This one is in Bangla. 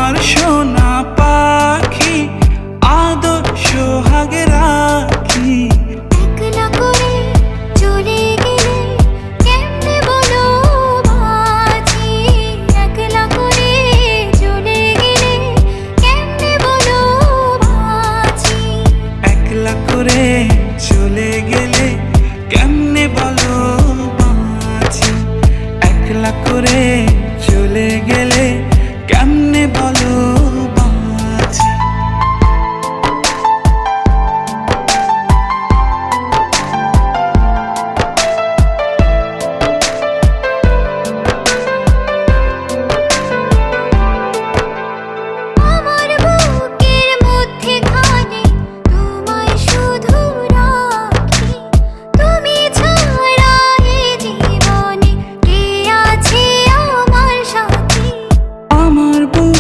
আমার সোনা পাখি আদর সোহাগে রাখি। একলা করে চলে গেলে কেমনে বলো বাঁচি, একলা করে চলে গেলে কেমনে বলো বাঁচি। একলা করে চলে গেলে কেমনে বলো বাঁচি, একলা করে চলে গেলে কেমনে বলো